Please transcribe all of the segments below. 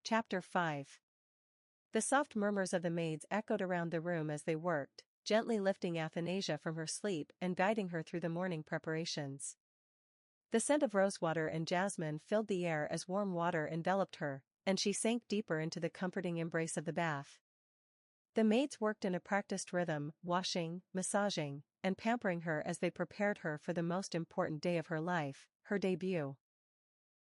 Chapter 5. The soft murmurs of the maids echoed around the room as they worked, gently lifting Athanasia from her sleep and guiding her through the morning preparations. The scent of rosewater and jasmine filled the air as warm water enveloped her, and she sank deeper into the comforting embrace of the bath. The maids worked in a practiced rhythm, washing, massaging, and pampering her as they prepared her for the most important day of her life, her debut.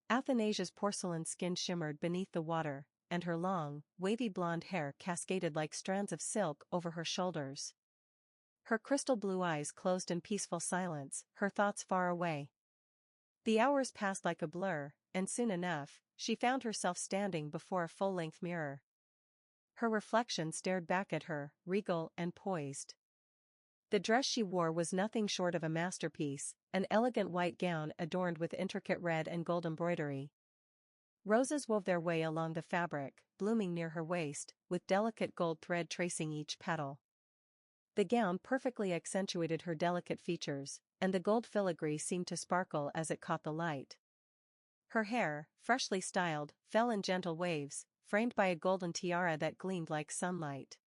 Athanasia's porcelain skin shimmered beneath the water, and her long, wavy blonde hair cascaded like strands of silk over her shoulders. Her crystal blue eyes closed in peaceful silence, her thoughts far away. The hours passed like a blur, and soon enough, she found herself standing before a full-length mirror. Her reflection stared back at her, regal and poised. The dress she wore was nothing short of a masterpiece, an elegant white gown adorned with intricate red and gold embroidery. Roses wove their way along the fabric, blooming near her waist, with delicate gold thread tracing each petal. The gown perfectly accentuated her delicate features, and the gold filigree seemed to sparkle as it caught the light. Her hair, freshly styled, fell in gentle waves, framed by a golden tiara that gleamed like sunlight.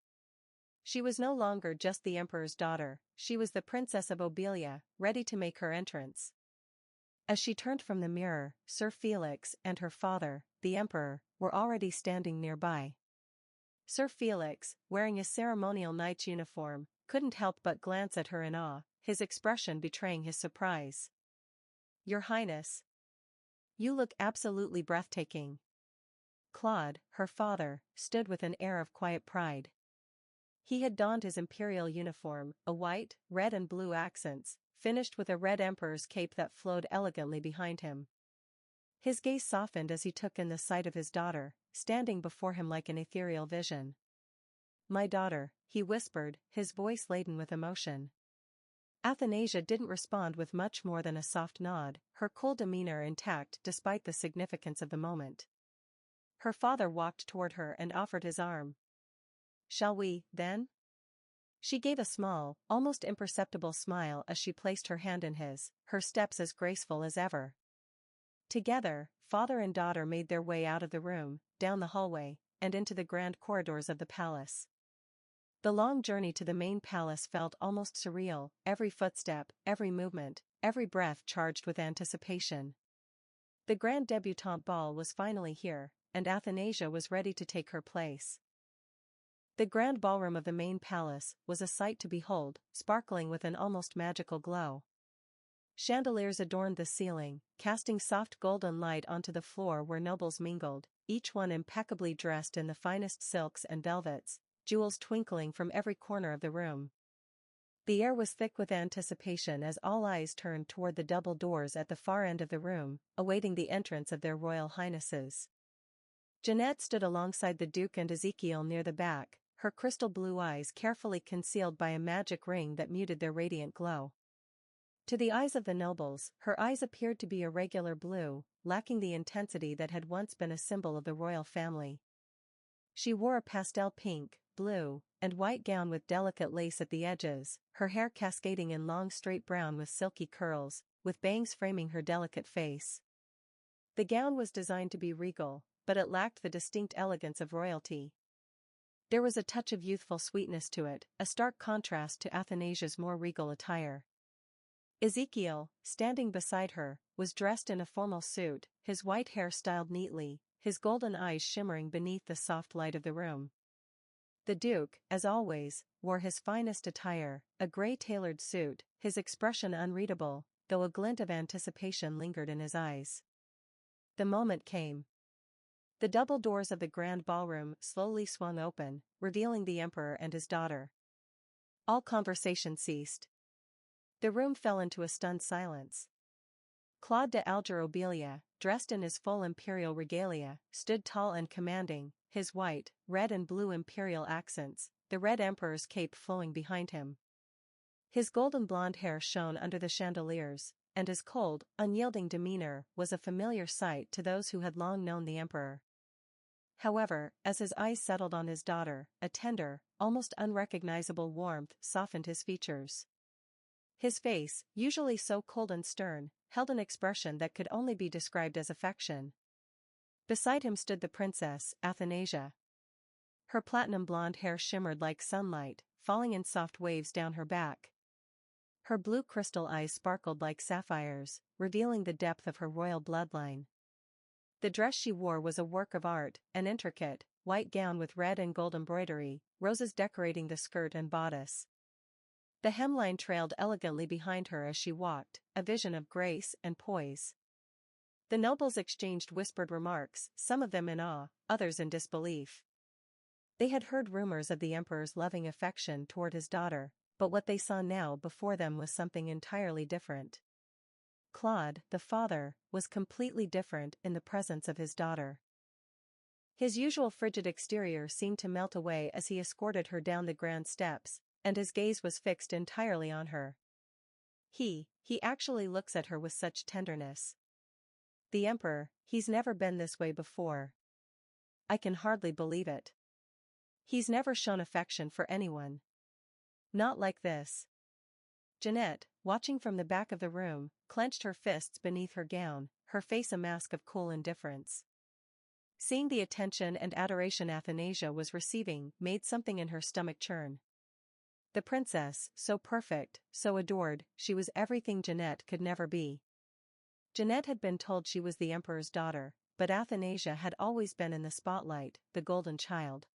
She was no longer just the emperor's daughter, she was the princess of Obelia, ready to make her entrance. As she turned from the mirror, Sir Felix and her father, the emperor, were already standing nearby. Sir Felix, wearing a ceremonial knight's uniform, couldn't help but glance at her in awe, his expression betraying his surprise. "Your Highness. You look absolutely breathtaking." Claude, her father, stood with an air of quiet pride. He had donned his imperial uniform, a white, red and blue accents, finished with a red emperor's cape that flowed elegantly behind him. His gaze softened as he took in the sight of his daughter, standing before him like an ethereal vision. "My daughter," he whispered, his voice laden with emotion. Athanasia didn't respond with much more than a soft nod, her cool demeanor intact despite the significance of the moment. Her father walked toward her and offered his arm. "Shall we, then?" She gave a small, almost imperceptible smile as she placed her hand in his, her steps as graceful as ever. Together, father and daughter made their way out of the room, down the hallway, and into the grand corridors of the palace. The long journey to the main palace felt almost surreal, every footstep, every movement, every breath charged with anticipation. The grand debutante ball was finally here, and Athanasia was ready to take her place. The grand ballroom of the main palace was a sight to behold, sparkling with an almost magical glow. Chandeliers adorned the ceiling, casting soft golden light onto the floor where nobles mingled, each one impeccably dressed in the finest silks and velvets, jewels twinkling from every corner of the room. The air was thick with anticipation as all eyes turned toward the double doors at the far end of the room, awaiting the entrance of their royal highnesses. Jeanette stood alongside the Duke and Ezekiel near the back, her crystal blue eyes carefully concealed by a magic ring that muted their radiant glow. To the eyes of the nobles, her eyes appeared to be a regular blue, lacking the intensity that had once been a symbol of the royal family. She wore a pastel pink, blue, and white gown with delicate lace at the edges, her hair cascading in long straight brown with silky curls, with bangs framing her delicate face. The gown was designed to be regal, but it lacked the distinct elegance of royalty. There was a touch of youthful sweetness to it, a stark contrast to Athanasia's more regal attire. Ezekiel, standing beside her, was dressed in a formal suit, his white hair styled neatly, his golden eyes shimmering beneath the soft light of the room. The Duke, as always, wore his finest attire, a grey tailored suit, his expression unreadable, though a glint of anticipation lingered in his eyes. The moment came. The double doors of the grand ballroom slowly swung open, revealing the emperor and his daughter. All conversation ceased. The room fell into a stunned silence. Claude de Alger Obelia, dressed in his full imperial regalia, stood tall and commanding, his white, red and blue imperial accents, the red emperor's cape flowing behind him. His golden blonde hair shone under the chandeliers, and his cold, unyielding demeanor was a familiar sight to those who had long known the emperor. However, as his eyes settled on his daughter, a tender, almost unrecognizable warmth softened his features. His face, usually so cold and stern, held an expression that could only be described as affection. Beside him stood the princess, Athanasia. Her platinum blonde hair shimmered like sunlight, falling in soft waves down her back. Her blue crystal eyes sparkled like sapphires, revealing the depth of her royal bloodline. The dress she wore was a work of art, an intricate, white gown with red and gold embroidery, roses decorating the skirt and bodice. The hemline trailed elegantly behind her as she walked, a vision of grace and poise. The nobles exchanged whispered remarks, some of them in awe, others in disbelief. They had heard rumors of the emperor's loving affection toward his daughter, but what they saw now before them was something entirely different. Claude, the father, was completely different in the presence of his daughter. His usual frigid exterior seemed to melt away as he escorted her down the grand steps, and his gaze was fixed entirely on her. He actually looks at her with such tenderness. The emperor, he's never been this way before. I can hardly believe it. He's never shown affection for anyone. Not like this. Jeanette, watching from the back of the room, clenched her fists beneath her gown, her face a mask of cool indifference. Seeing the attention and adoration Athanasia was receiving made something in her stomach churn. The princess, so perfect, so adored, she was everything Jeanette could never be. Jeanette had been told she was the emperor's daughter, but Athanasia had always been in the spotlight, the golden child.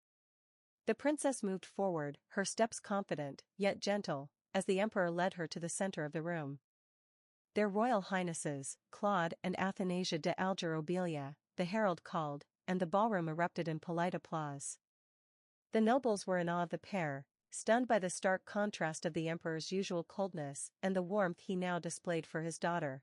The princess moved forward, her steps confident, yet gentle, as the emperor led her to the center of the room. Their royal highnesses, Claude and Athanasia de Alger Obelia, the herald called, and the ballroom erupted in polite applause. The nobles were in awe of the pair, stunned by the stark contrast of the emperor's usual coldness and the warmth he now displayed for his daughter.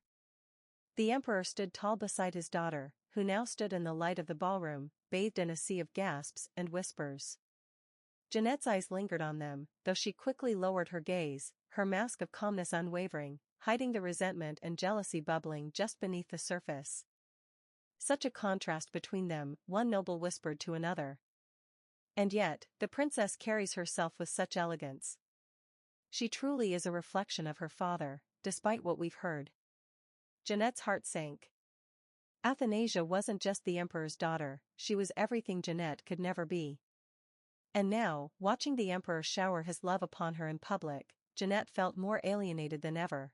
The emperor stood tall beside his daughter, who now stood in the light of the ballroom, bathed in a sea of gasps and whispers. Jeanette's eyes lingered on them, though she quickly lowered her gaze, her mask of calmness unwavering, hiding the resentment and jealousy bubbling just beneath the surface. Such a contrast between them, one noble whispered to another. And yet, the princess carries herself with such elegance. She truly is a reflection of her father, despite what we've heard. Jeanette's heart sank. Athanasia wasn't just the emperor's daughter, she was everything Jeanette could never be. And now, watching the emperor shower his love upon her in public, Jeanette felt more alienated than ever.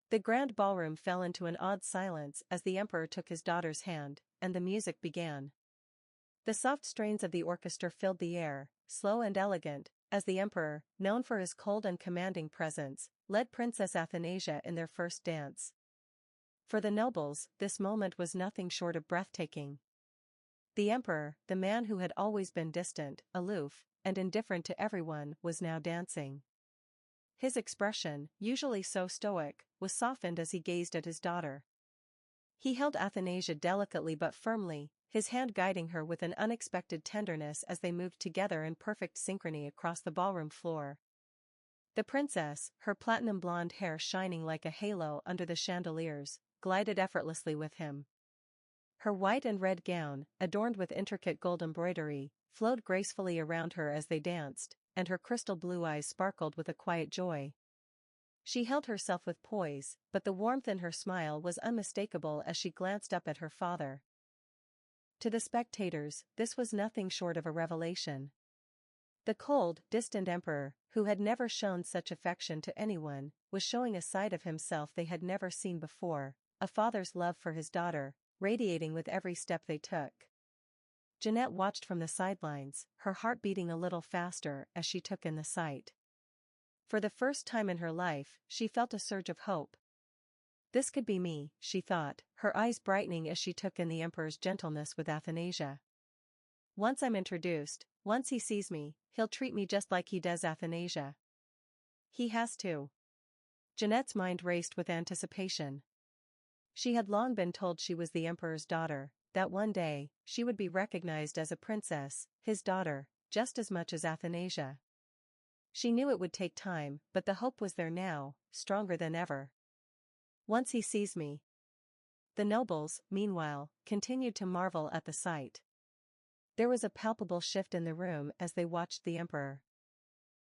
The grand ballroom fell into an odd silence as the emperor took his daughter's hand, and the music began. The soft strains of the orchestra filled the air, slow and elegant, as the emperor, known for his cold and commanding presence, led Princess Athanasia in their first dance. For the nobles, this moment was nothing short of breathtaking. The emperor, the man who had always been distant, aloof, and indifferent to everyone, was now dancing. His expression, usually so stoic, was softened as he gazed at his daughter. He held Athanasia delicately but firmly, his hand guiding her with an unexpected tenderness as they moved together in perfect synchrony across the ballroom floor. The princess, her platinum blonde hair shining like a halo under the chandeliers, glided effortlessly with him. Her white and red gown, adorned with intricate gold embroidery, flowed gracefully around her as they danced, and her crystal blue eyes sparkled with a quiet joy. She held herself with poise, but the warmth in her smile was unmistakable as she glanced up at her father. To the spectators, this was nothing short of a revelation. The cold, distant emperor, who had never shown such affection to anyone, was showing a side of himself they had never seen before, a father's love for his daughter, radiating with every step they took. Jeanette watched from the sidelines, her heart beating a little faster as she took in the sight. For the first time in her life, she felt a surge of hope. This could be me, she thought, her eyes brightening as she took in the emperor's gentleness with Athanasia. Once I'm introduced, once he sees me, he'll treat me just like he does Athanasia. He has to. Jeanette's mind raced with anticipation. She had long been told she was the emperor's daughter, that one day, she would be recognized as a princess, his daughter, just as much as Athanasia. She knew it would take time, but the hope was there now, stronger than ever. Once he sees me. The nobles, meanwhile, continued to marvel at the sight. There was a palpable shift in the room as they watched the emperor.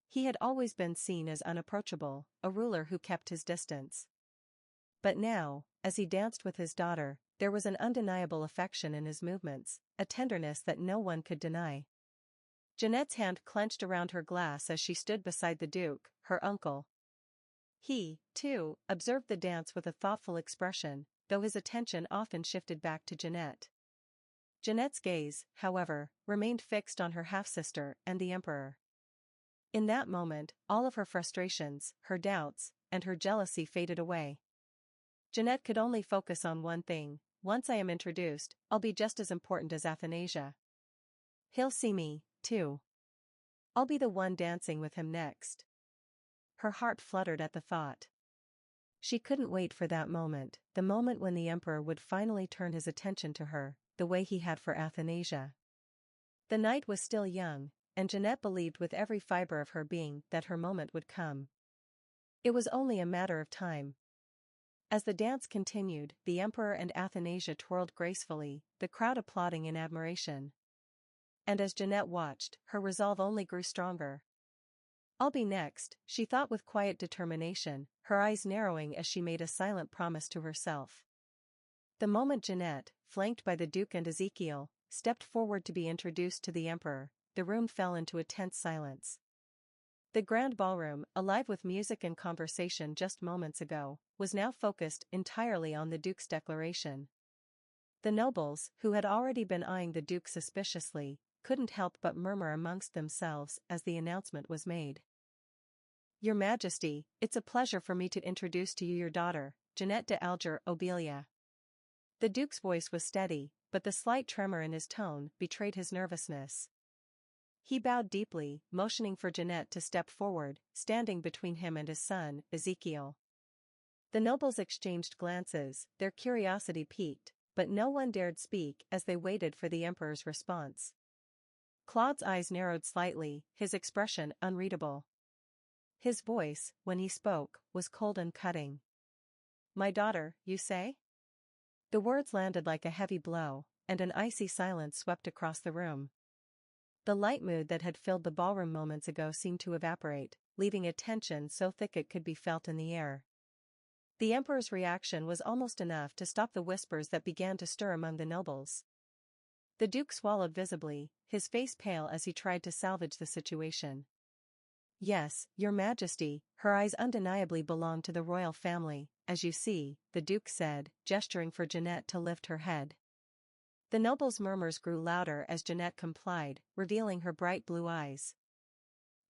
He had always been seen as unapproachable, a ruler who kept his distance. But now, as he danced with his daughter, there was an undeniable affection in his movements, a tenderness that no one could deny. Jeanette's hand clenched around her glass as she stood beside the Duke, her uncle. He, too, observed the dance with a thoughtful expression, though his attention often shifted back to Jeanette. Jeanette's gaze, however, remained fixed on her half-sister and the Emperor. In that moment, all of her frustrations, her doubts, and her jealousy faded away. Jeanette could only focus on one thing: once I am introduced, I'll be just as important as Athanasia. He'll see me, too. I'll be the one dancing with him next. Her heart fluttered at the thought. She couldn't wait for that moment, the moment when the Emperor would finally turn his attention to her, the way he had for Athanasia. The night was still young, and Jeanette believed with every fiber of her being that her moment would come. It was only a matter of time. As the dance continued, the Emperor and Athanasia twirled gracefully, the crowd applauding in admiration. And as Jeanette watched, her resolve only grew stronger. I'll be next, she thought with quiet determination, her eyes narrowing as she made a silent promise to herself. The moment Jeanette, flanked by the Duke and Ezekiel, stepped forward to be introduced to the Emperor, the room fell into a tense silence. The grand ballroom, alive with music and conversation just moments ago, was now focused entirely on the Duke's declaration. The nobles, who had already been eyeing the Duke suspiciously, couldn't help but murmur amongst themselves as the announcement was made. Your Majesty, it's a pleasure for me to introduce to you your daughter, Jeanette de Alger Obelia. The Duke's voice was steady, but the slight tremor in his tone betrayed his nervousness. He bowed deeply, motioning for Jeanette to step forward, standing between him and his son, Ezekiel. The nobles exchanged glances, their curiosity piqued, but no one dared speak as they waited for the Emperor's response. Claude's eyes narrowed slightly, his expression unreadable. His voice, when he spoke, was cold and cutting. My daughter, you say? The words landed like a heavy blow, and an icy silence swept across the room. The light mood that had filled the ballroom moments ago seemed to evaporate, leaving a tension so thick it could be felt in the air. The Emperor's reaction was almost enough to stop the whispers that began to stir among the nobles. The Duke swallowed visibly, his face pale as he tried to salvage the situation. Yes, Your Majesty, her eyes undeniably belong to the royal family, as you see, the Duke said, gesturing for Jeanette to lift her head. The nobles' murmurs grew louder as Jeanette complied, revealing her bright blue eyes.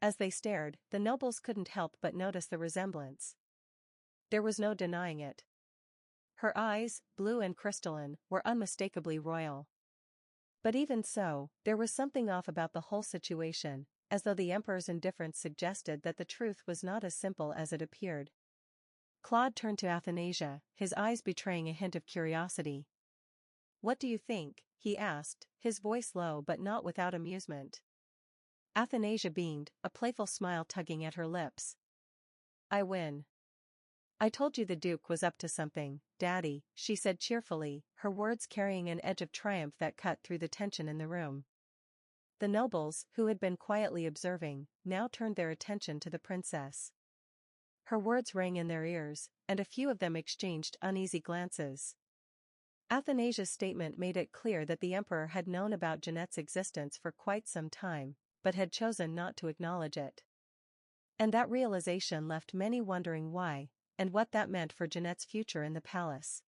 As they stared, the nobles couldn't help but notice the resemblance. There was no denying it. Her eyes, blue and crystalline, were unmistakably royal. But even so, there was something off about the whole situation, as though the Emperor's indifference suggested that the truth was not as simple as it appeared. Claude turned to Athanasia, his eyes betraying a hint of curiosity. What do you think? He asked, his voice low but not without amusement. Athanasia beamed, a playful smile tugging at her lips. I win. I told you the Duke was up to something, Daddy, she said cheerfully, her words carrying an edge of triumph that cut through the tension in the room. The nobles, who had been quietly observing, now turned their attention to the princess. Her words rang in their ears, and a few of them exchanged uneasy glances. Athanasia's statement made it clear that the Emperor had known about Jeanette's existence for quite some time, but had chosen not to acknowledge it. And that realization left many wondering why, and what that meant for Jeanette's future in the palace.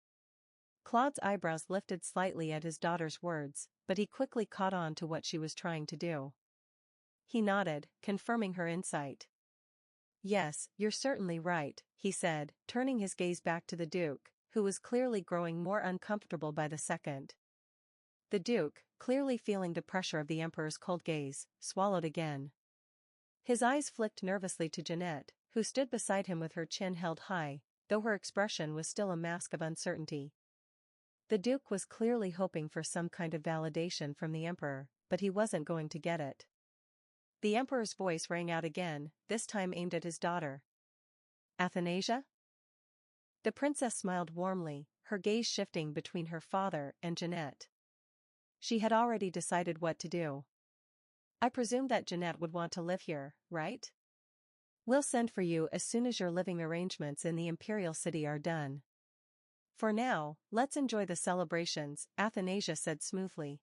Claude's eyebrows lifted slightly at his daughter's words, but he quickly caught on to what she was trying to do. He nodded, confirming her insight. Yes, you're certainly right, he said, turning his gaze back to the Duke, who was clearly growing more uncomfortable by the second. The Duke, clearly feeling the pressure of the Emperor's cold gaze, swallowed again. His eyes flicked nervously to Jeanette, who stood beside him with her chin held high, though her expression was still a mask of uncertainty. The Duke was clearly hoping for some kind of validation from the Emperor, but he wasn't going to get it. The Emperor's voice rang out again, this time aimed at his daughter. Athanasia? The princess smiled warmly, her gaze shifting between her father and Jeanette. She had already decided what to do. I presume that Jeanette would want to live here, right? We'll send for you as soon as your living arrangements in the imperial city are done. For now, let's enjoy the celebrations, Athanasia said smoothly.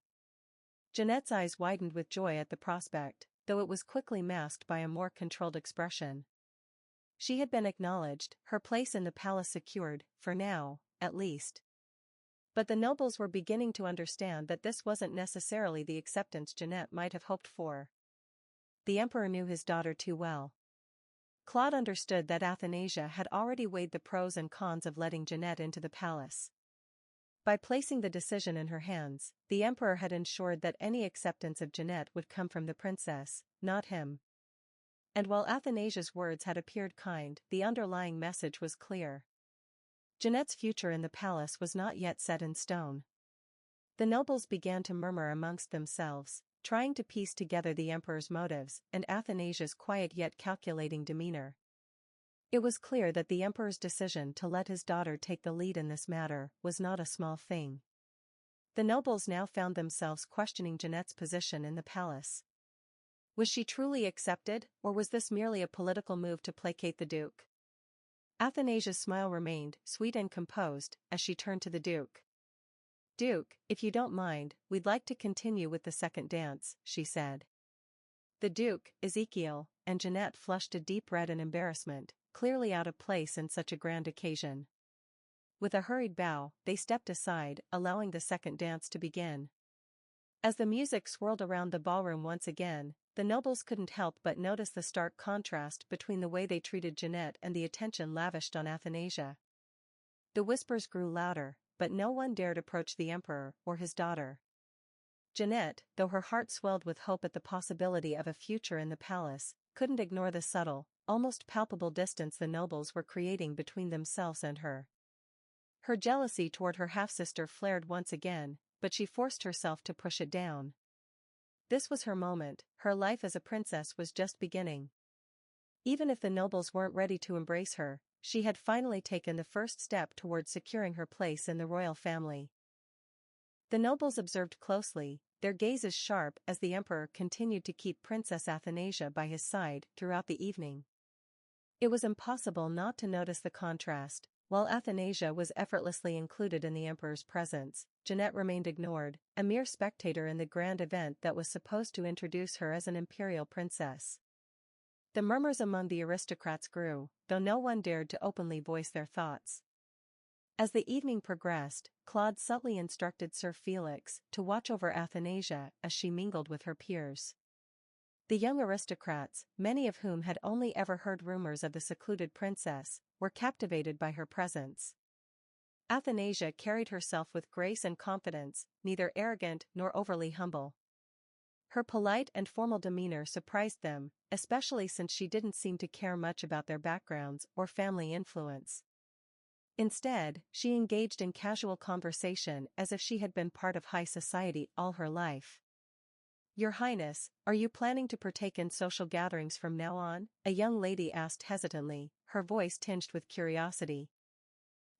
Jeanette's eyes widened with joy at the prospect, though it was quickly masked by a more controlled expression. She had been acknowledged, her place in the palace secured, for now, at least. But the nobles were beginning to understand that this wasn't necessarily the acceptance Jeanette might have hoped for. The emperor knew his daughter too well. Claude understood that Athanasia had already weighed the pros and cons of letting Jeanette into the palace. By placing the decision in her hands, the emperor had ensured that any acceptance of Jeanette would come from the princess, not him. And while Athanasia's words had appeared kind, the underlying message was clear. Jeanette's future in the palace was not yet set in stone. The nobles began to murmur amongst themselves, trying to piece together the emperor's motives and Athanasia's quiet yet calculating demeanor. It was clear that the emperor's decision to let his daughter take the lead in this matter was not a small thing. The nobles now found themselves questioning Jeanette's position in the palace. Was she truly accepted, or was this merely a political move to placate the duke? Athanasia's smile remained sweet and composed as she turned to the duke. "Duke, if you don't mind, we'd like to continue with the second dance," she said. The duke, Ezekiel, and Jeanette flushed a deep red in embarrassment, clearly out of place in such a grand occasion. With a hurried bow, they stepped aside, allowing the second dance to begin. As the music swirled around the ballroom once again, the nobles couldn't help but notice the stark contrast between the way they treated Jeanette and the attention lavished on Athanasia. The whispers grew louder, but no one dared approach the emperor or his daughter. Jeanette, though her heart swelled with hope at the possibility of a future in the palace, couldn't ignore the subtle, almost palpable distance the nobles were creating between themselves and her. Her jealousy toward her half-sister flared once again, but she forced herself to push it down. This was her moment, her life as a princess was just beginning. Even if the nobles weren't ready to embrace her, she had finally taken the first step toward securing her place in the royal family. The nobles observed closely, their gazes sharp as the emperor continued to keep Princess Athanasia by his side throughout the evening. It was impossible not to notice the contrast. While Athanasia was effortlessly included in the emperor's presence, Jeanette remained ignored, a mere spectator in the grand event that was supposed to introduce her as an imperial princess. The murmurs among the aristocrats grew, though no one dared to openly voice their thoughts. As the evening progressed, Claude subtly instructed Sir Felix to watch over Athanasia as she mingled with her peers. The young aristocrats, many of whom had only ever heard rumors of the secluded princess, were captivated by her presence. Athanasia carried herself with grace and confidence, neither arrogant nor overly humble. Her polite and formal demeanor surprised them, especially since she didn't seem to care much about their backgrounds or family influence. Instead, she engaged in casual conversation as if she had been part of high society all her life. "Your Highness, are you planning to partake in social gatherings from now on?" a young lady asked hesitantly, her voice tinged with curiosity.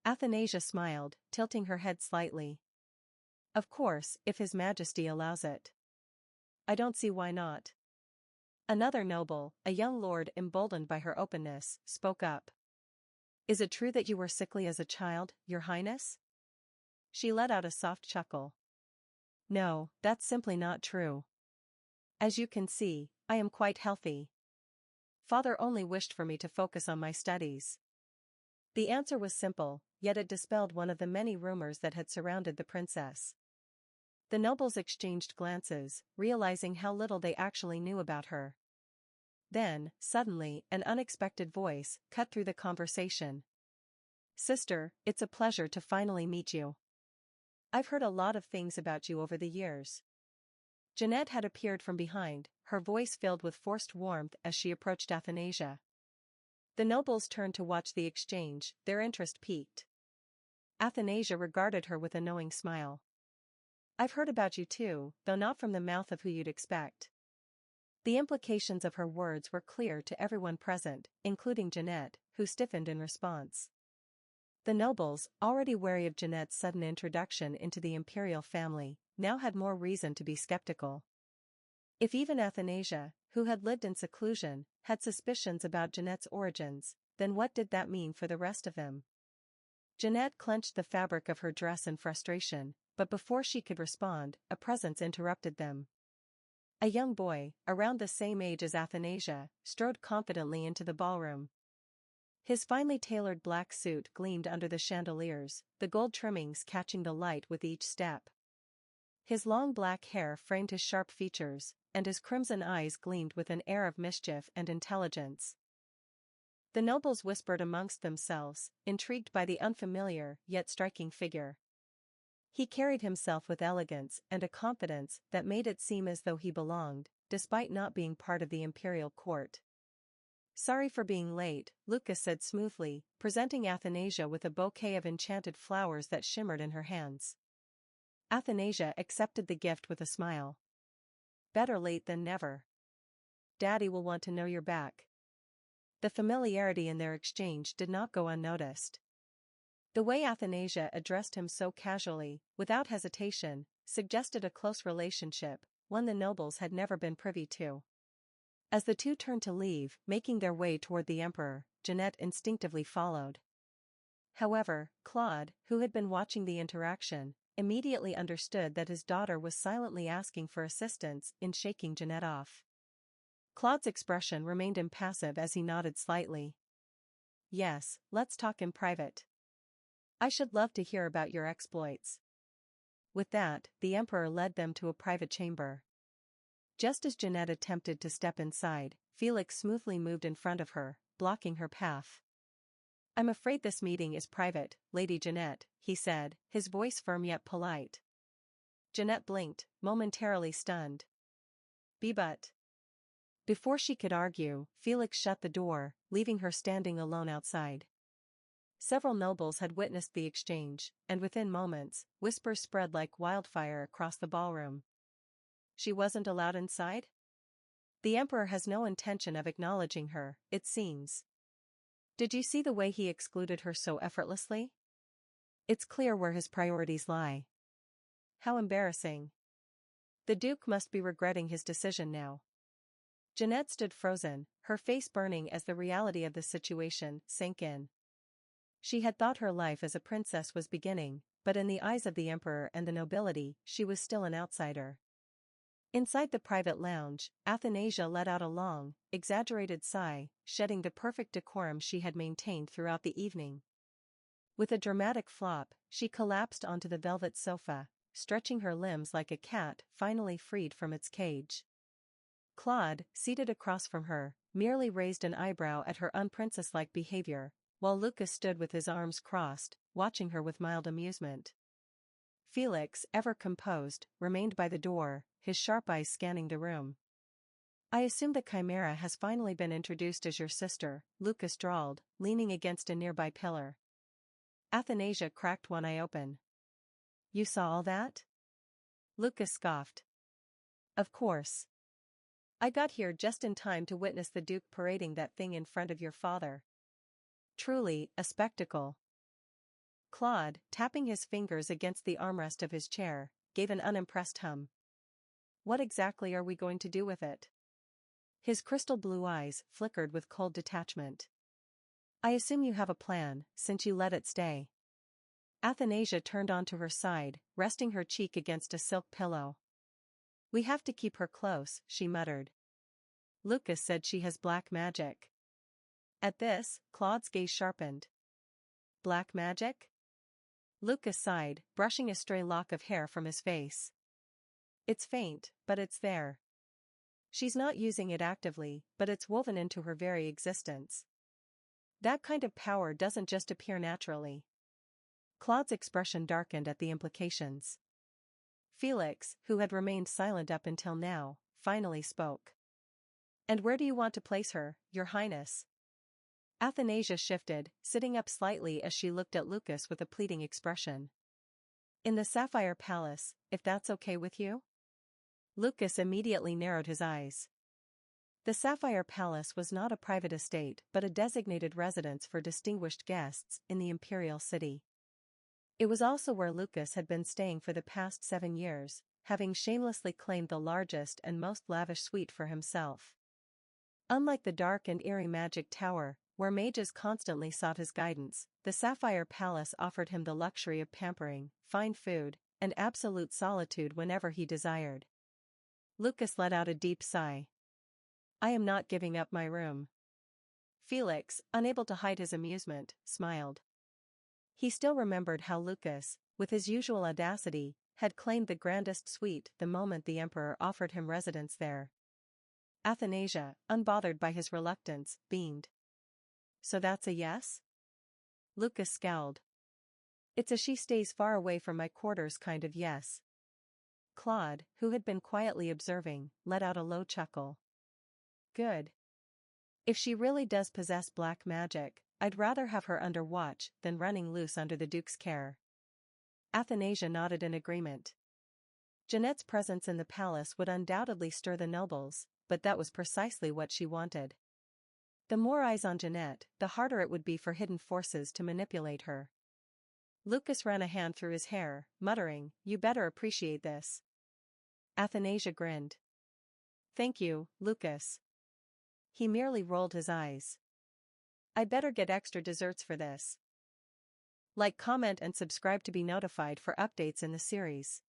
Athanasia smiled, tilting her head slightly. "Of course, if His Majesty allows it. I don't see why not." Another noble, a young lord emboldened by her openness, spoke up. "Is it true that you were sickly as a child, Your Highness?" She let out a soft chuckle. "No, that's simply not true. As you can see, I am quite healthy. Father only wished for me to focus on my studies." The answer was simple, yet it dispelled one of the many rumors that had surrounded the princess. The nobles exchanged glances, realizing how little they actually knew about her. Then, suddenly, an unexpected voice cut through the conversation. "Sister, it's a pleasure to finally meet you. I've heard a lot of things about you over the years." Jeanette had appeared from behind, her voice filled with forced warmth as she approached Athanasia. The nobles turned to watch the exchange, their interest piqued. Athanasia regarded her with a knowing smile. "I've heard about you too, though not from the mouth of who you'd expect." The implications of her words were clear to everyone present, including Jeanette, who stiffened in response. The nobles, already wary of Jeanette's sudden introduction into the imperial family, now had more reason to be skeptical. If even Athanasia, who had lived in seclusion, had suspicions about Jeanette's origins, then what did that mean for the rest of them? Jeanette clenched the fabric of her dress in frustration, but before she could respond, a presence interrupted them. A young boy, around the same age as Athanasia, strode confidently into the ballroom. His finely tailored black suit gleamed under the chandeliers, the gold trimmings catching the light with each step. His long black hair framed his sharp features, and his crimson eyes gleamed with an air of mischief and intelligence. The nobles whispered amongst themselves, intrigued by the unfamiliar yet striking figure. He carried himself with elegance and a confidence that made it seem as though he belonged, despite not being part of the imperial court. "Sorry for being late," Lucas said smoothly, presenting Athanasia with a bouquet of enchanted flowers that shimmered in her hands. Athanasia accepted the gift with a smile. "Better late than never. Daddy will want to know you're back." The familiarity in their exchange did not go unnoticed. The way Athanasia addressed him so casually, without hesitation, suggested a close relationship, one the nobles had never been privy to. As the two turned to leave, making their way toward the emperor, Jeanette instinctively followed. However, Claude, who had been watching the interaction, immediately understood that his daughter was silently asking for assistance in shaking Jeanette off. Claude's expression remained impassive as he nodded slightly. "Yes, let's talk in private. I should love to hear about your exploits." With that, the emperor led them to a private chamber. Just as Jeanette attempted to step inside, Felix smoothly moved in front of her, blocking her path. "I'm afraid this meeting is private, Lady Jeanette," he said, his voice firm yet polite. Jeanette blinked, momentarily stunned. But. Before she could argue, Felix shut the door, leaving her standing alone outside. Several nobles had witnessed the exchange, and within moments, whispers spread like wildfire across the ballroom. She wasn't allowed inside? The emperor has no intention of acknowledging her, it seems. Did you see the way he excluded her so effortlessly? It's clear where his priorities lie. How embarrassing. The Duke must be regretting his decision now. Jeanette stood frozen, her face burning as the reality of the situation sank in. She had thought her life as a princess was beginning, but in the eyes of the emperor and the nobility, she was still an outsider. Inside the private lounge, Athanasia let out a long, exaggerated sigh, shedding the perfect decorum she had maintained throughout the evening. With a dramatic flop, she collapsed onto the velvet sofa, stretching her limbs like a cat finally freed from its cage. Claude, seated across from her, merely raised an eyebrow at her unprincess-like behavior, while Lucas stood with his arms crossed, watching her with mild amusement. Felix, ever composed, remained by the door, his sharp eyes scanning the room. "I assume the Chimera has finally been introduced as your sister," Lucas drawled, leaning against a nearby pillar. Athanasia cracked one eye open. "You saw all that?" Lucas scoffed. "Of course. I got here just in time to witness the Duke parading that thing in front of your father. Truly, a spectacle." Claude, tapping his fingers against the armrest of his chair, gave an unimpressed hum. "What exactly are we going to do with it?" His crystal blue eyes flickered with cold detachment. "I assume you have a plan, since you let it stay." Athanasia turned onto her side, resting her cheek against a silk pillow. "We have to keep her close," she muttered. "Lucas said she has black magic." At this, Claude's gaze sharpened. "Black magic?" Lucas sighed, brushing a stray lock of hair from his face. "It's faint, but it's there. She's not using it actively, but it's woven into her very existence. That kind of power doesn't just appear naturally." Claude's expression darkened at the implications. Felix, who had remained silent up until now, finally spoke. "And where do you want to place her, Your Highness?" Athanasia shifted, sitting up slightly as she looked at Lucas with a pleading expression. "In the Sapphire Palace, if that's okay with you?" Lucas immediately narrowed his eyes. The Sapphire Palace was not a private estate but a designated residence for distinguished guests in the imperial city. It was also where Lucas had been staying for the past 7 years, having shamelessly claimed the largest and most lavish suite for himself. Unlike the dark and eerie Magic Tower, where mages constantly sought his guidance, the Sapphire Palace offered him the luxury of pampering, fine food, and absolute solitude whenever he desired. Lucas let out a deep sigh. I am not giving up my room. Felix, unable to hide his amusement, smiled. He still remembered how Lucas, with his usual audacity, had claimed the grandest suite the moment the Emperor offered him residence there. Athanasia, unbothered by his reluctance, beamed. So that's a yes? Lucas scowled. It's a she stays far away from my quarters kind of yes. Claude, who had been quietly observing, let out a low chuckle. Good. If she really does possess black magic, I'd rather have her under watch than running loose under the Duke's care. Athanasia nodded in agreement. Jeanette's presence in the palace would undoubtedly stir the nobles, but that was precisely what she wanted. The more eyes on Jeanette, the harder it would be for hidden forces to manipulate her. Lucas ran a hand through his hair, muttering, "You better appreciate this." Athanasia grinned. "Thank you, Lucas." He merely rolled his eyes. "I'd better get extra desserts for this." Like, comment and subscribe to be notified for updates in the series.